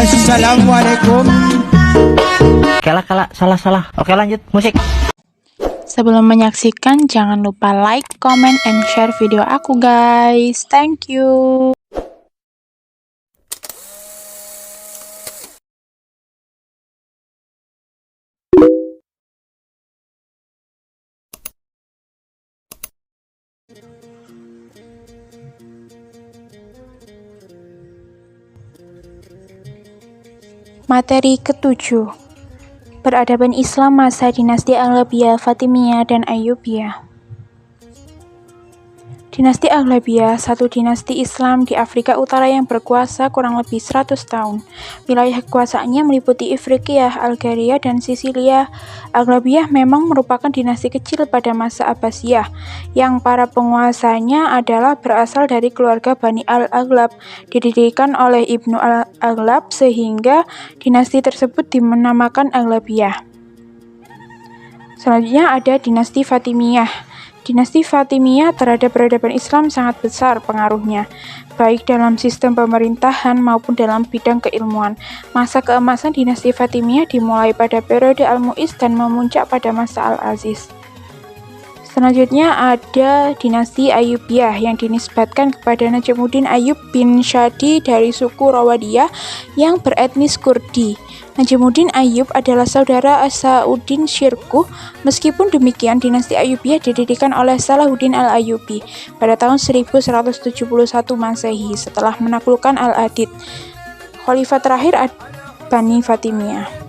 Assalamualaikum. Kala salah. Oke, lanjut musik. Sebelum menyaksikan, jangan lupa like, comment, and share video aku guys. Thank you. Materi ke-7, Peradaban Islam masa dinasti Aghlabiyah, Fatimiyah, dan Ayyubiyah. Dinasti Aghlabiyah, satu dinasti Islam di Afrika Utara yang berkuasa kurang lebih 100 tahun. Wilayah kekuasaannya meliputi Ifriqiya, Algeria, dan Sisilia. Aghlabiyah memang merupakan dinasti kecil pada masa Abbasiyah, yang para penguasanya adalah berasal dari keluarga Bani al-Aghlab, didirikan oleh Ibnu al-Aghlab sehingga dinasti tersebut dinamakan Aghlabiyah. Selanjutnya ada dinasti Fatimiyah. Dinasti Fatimiyah terhadap peradaban Islam sangat besar pengaruhnya, baik dalam sistem pemerintahan maupun dalam bidang keilmuan. Masa keemasan dinasti Fatimiyah dimulai pada periode Al-Mu'iz dan memuncak pada masa Al-Aziz. Selanjutnya ada dinasti Ayyubiyah yang dinisbatkan kepada Najmuddin Ayyub bin Shadi dari suku Rawadiyah yang beretnis Kurdi. Najmuddin Ayyub adalah saudara Asauddin Shirkuh. Meskipun demikian, dinasti Ayyubiyah didirikan oleh Salahuddin al-Ayyubi pada tahun 1171 Masehi setelah menaklukkan Al-Adid. Khalifah terakhir Bani Fatimiyah.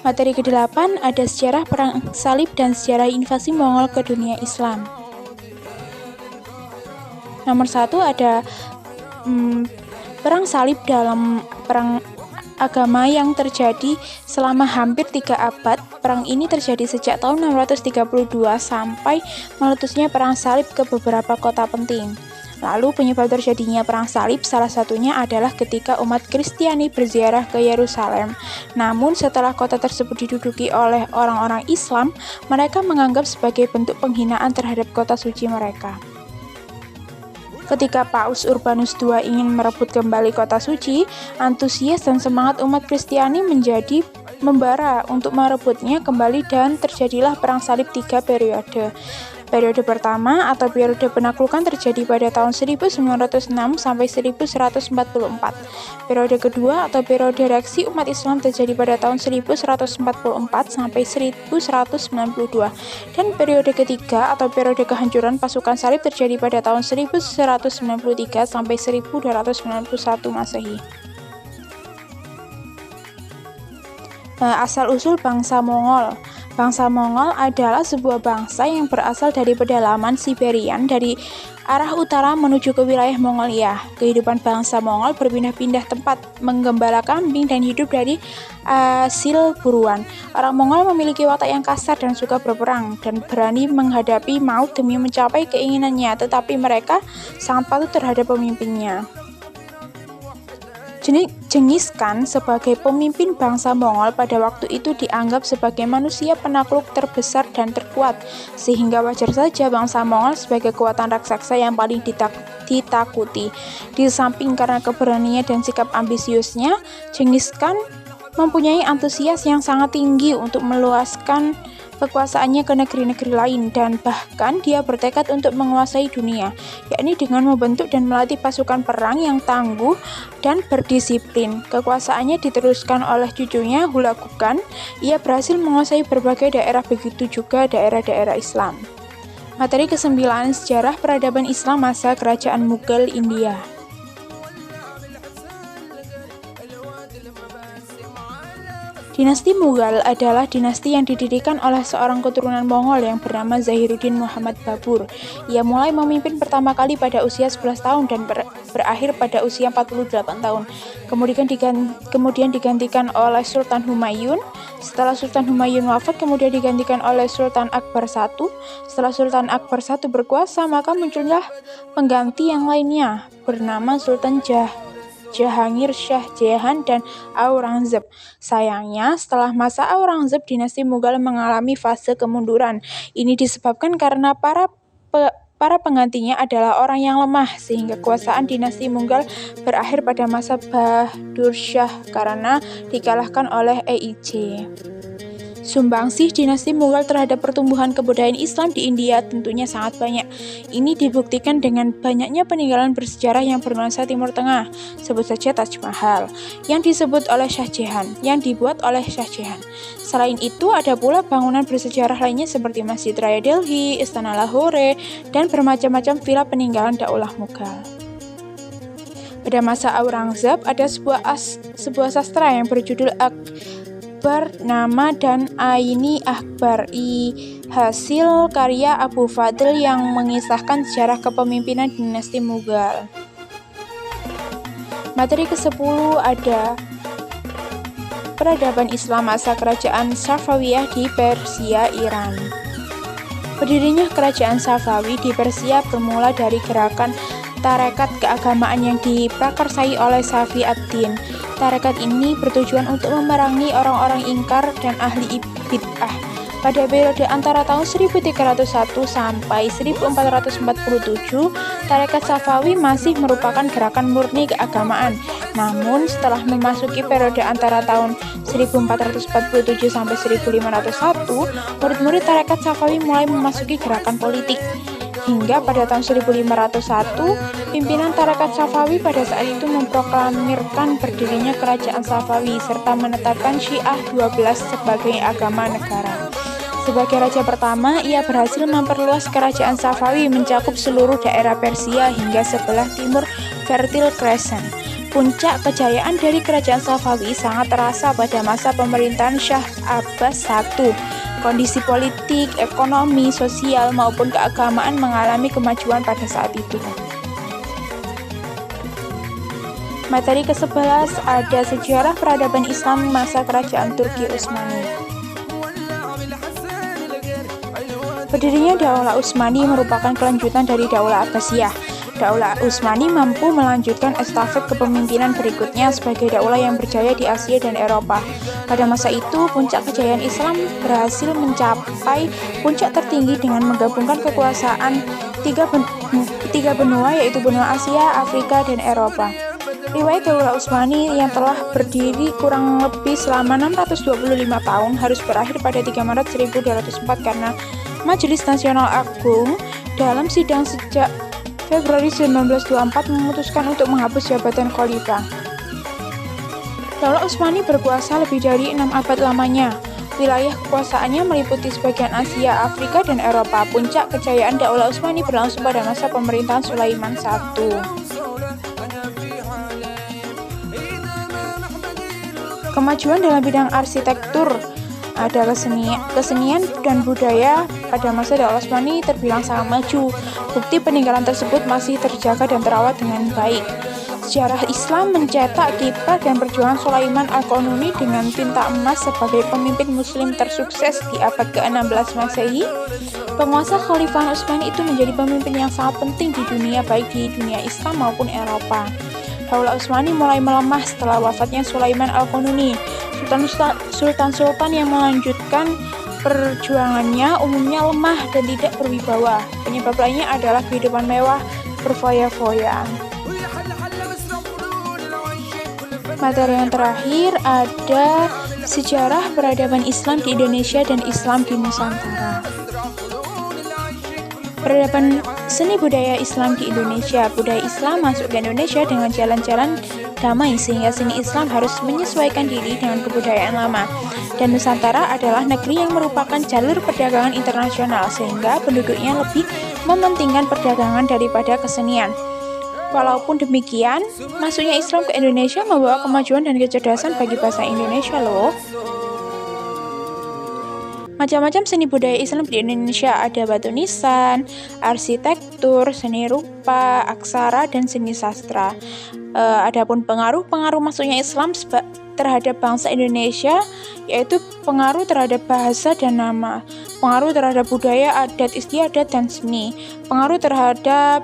Materi ke-8 ada sejarah perang salib dan sejarah invasi Mongol ke dunia Islam. Nomor 1 ada perang salib dalam perang agama yang terjadi selama hampir 3 abad. Perang ini terjadi sejak tahun 632 sampai meletusnya perang salib ke beberapa kota penting. Lalu penyebab terjadinya perang salib salah satunya adalah ketika umat Kristiani berziarah ke Yerusalem. Namun setelah kota tersebut diduduki oleh orang-orang Islam, mereka menganggap sebagai bentuk penghinaan terhadap kota suci mereka. Ketika Paus Urbanus II ingin merebut kembali kota suci, antusias dan semangat umat Kristiani menjadi membara untuk merebutnya kembali dan terjadilah perang salib 3 periode. Periode pertama atau periode penaklukan terjadi pada tahun 1906 sampai 1144. Periode kedua atau periode reaksi umat Islam terjadi pada tahun 1144 sampai 1192. Dan periode ketiga atau periode kehancuran pasukan salib terjadi pada tahun 1193 sampai 1291 Masehi. Asal-usul bangsa Mongol. Bangsa Mongol adalah sebuah bangsa yang berasal dari pedalaman Siberian dari arah utara menuju ke wilayah Mongolia. Kehidupan bangsa Mongol berpindah-pindah tempat, menggembala kambing dan hidup dari hasil buruan. Orang Mongol memiliki watak yang kasar dan suka berperang dan berani menghadapi maut demi mencapai keinginannya, tetapi mereka sangat patuh terhadap pemimpinnya. Genghis Khan sebagai pemimpin bangsa Mongol pada waktu itu dianggap sebagai manusia penakluk terbesar dan terkuat, sehingga wajar saja bangsa Mongol sebagai kekuatan raksasa yang paling ditakuti. Di samping karena keberaniannya dan sikap ambisiusnya, Genghis Khan mempunyai antusias yang sangat tinggi untuk meluaskan kekuasaannya ke negeri-negeri lain, dan bahkan dia bertekad untuk menguasai dunia, yakni dengan membentuk dan melatih pasukan perang yang tangguh dan berdisiplin. Kekuasaannya diteruskan oleh cucunya Hulagu Khan. Ia berhasil menguasai berbagai daerah, begitu juga daerah-daerah Islam. Materi ke-9, sejarah peradaban Islam masa kerajaan Mughal India. Dinasti Mughal adalah dinasti yang didirikan oleh seorang keturunan Mongol yang bernama Zahiruddin Muhammad Babur. Ia mulai memimpin pertama kali pada usia 11 tahun dan berakhir pada usia 48 tahun. Kemudian digantikan oleh Sultan Humayun. Setelah Sultan Humayun wafat, kemudian digantikan oleh Sultan Akbar I. Setelah Sultan Akbar I berkuasa, maka muncullah pengganti yang lainnya bernama Sultan Jahangir Shah Jahan dan Aurangzeb. Sayangnya, setelah masa Aurangzeb, dinasti Mughal mengalami fase kemunduran. Ini disebabkan karena para para penggantinya adalah orang yang lemah, sehingga kekuasaan dinasti Mughal berakhir pada masa Bahadur Shah karena dikalahkan oleh EIC. Sumbangsih dinasti Mughal terhadap pertumbuhan kebudayaan Islam di India tentunya sangat banyak. Ini dibuktikan dengan banyaknya peninggalan bersejarah yang bernuansa Timur Tengah. Sebut saja Taj Mahal, yang dibuat oleh Shah Jahan. Selain itu, ada pula bangunan bersejarah lainnya seperti Masjid Raya Delhi, Istana Lahore, dan bermacam-macam villa peninggalan Daulah Mughal. Pada masa Aurangzeb, ada sebuah sastra yang berjudul Akbar Nama dan Aini Akbar hasil karya Abu Fadl yang mengisahkan sejarah kepemimpinan dinasti Mughal. Materi ke-10 ada peradaban Islam masa kerajaan Safawiyah di Persia, Iran. Berdirinya kerajaan Safawi di Persia bermula dari gerakan tarekat keagamaan yang diprakarsai oleh Safi ad-Din. Tarekat ini bertujuan untuk memerangi orang-orang ingkar dan ahli bid'ah. Pada periode antara tahun 1301 sampai 1447, tarekat Safawi masih merupakan gerakan murni keagamaan. Namun, setelah memasuki periode antara tahun 1447 sampai 1501, murid-murid tarekat Safawi mulai memasuki gerakan politik. Hingga pada tahun 1501, pimpinan tarekat Safawi pada saat itu memproklamirkan berdirinya kerajaan Safawi serta menetapkan Syiah 12 sebagai agama negara. Sebagai raja pertama, ia berhasil memperluas kerajaan Safawi mencakup seluruh daerah Persia hingga sebelah timur Fertile Crescent. Puncak kejayaan dari kerajaan Safawi sangat terasa pada masa pemerintahan Shah Abbas I. Kondisi politik, ekonomi, sosial, maupun keagamaan mengalami kemajuan pada saat itu. Materi ke-11 ada sejarah peradaban Islam masa kerajaan Turki Utsmani. Berdirinya Daulah Utsmani merupakan kelanjutan dari Daulah Abbasiyah. Daulah Utsmani mampu melanjutkan estafet kepemimpinan berikutnya sebagai daulah yang berjaya di Asia dan Eropa. Pada masa itu, puncak kejayaan Islam berhasil mencapai puncak tertinggi dengan menggabungkan kekuasaan tiga benua, yaitu benua Asia, Afrika, dan Eropa. Riwayat Daulah Utsmani yang telah berdiri kurang lebih selama 625 tahun harus berakhir pada 3 Maret 1204 karena Majelis Nasional Agung dalam sidang sejak Februari 1924 memutuskan untuk menghapus jabatan khalifah. Daulah Utsmani berkuasa lebih dari 6 abad lamanya. Wilayah kekuasaannya meliputi sebagian Asia, Afrika, dan Eropa. Puncak kejayaan Daulah Utsmani berlangsung pada masa pemerintahan Sulaiman I. Kemajuan dalam bidang arsitektur, ada kesenian dan budaya pada masa Daulah Utsmani terbilang sangat maju. Bukti peninggalan tersebut masih terjaga dan terawat dengan baik. Sejarah Islam mencetak kiprah dan perjuangan Sulaiman Al-Qanuni dengan tinta emas sebagai pemimpin muslim tersukses di abad ke-16 Masehi. Penguasa Khalifah Utsmani itu menjadi pemimpin yang sangat penting di dunia, baik di dunia Islam maupun Eropa. Daulah Utsmani mulai melemah setelah wafatnya Sulaiman Al-Qanuni. Sultan-sultan yang melanjutkan perjuangannya umumnya lemah dan tidak berwibawa. Penyebab lainnya adalah kehidupan mewah berfoya-foya. Materi yang terakhir ada sejarah peradaban Islam di Indonesia dan Islam di Nusantara. Peradaban seni budaya Islam di Indonesia. Budaya Islam masuk ke Indonesia dengan jalan-jalan damai sehingga seni Islam harus menyesuaikan diri dengan kebudayaan lama. Dan Nusantara adalah negeri yang merupakan jalur perdagangan internasional sehingga penduduknya lebih mementingkan perdagangan daripada kesenian. Walaupun demikian, masuknya Islam ke Indonesia membawa kemajuan dan kecerdasan bagi bahasa Indonesia loh. Macam-macam seni budaya Islam di Indonesia ada batu nisan, arsitektur, seni rupa, aksara, dan seni sastra. Adapun pengaruh masuknya Islam terhadap bangsa Indonesia yaitu pengaruh terhadap bahasa dan nama, pengaruh terhadap budaya, adat istiadat, dan seni, pengaruh terhadap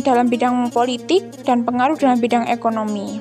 dalam bidang politik, dan pengaruh dalam bidang ekonomi.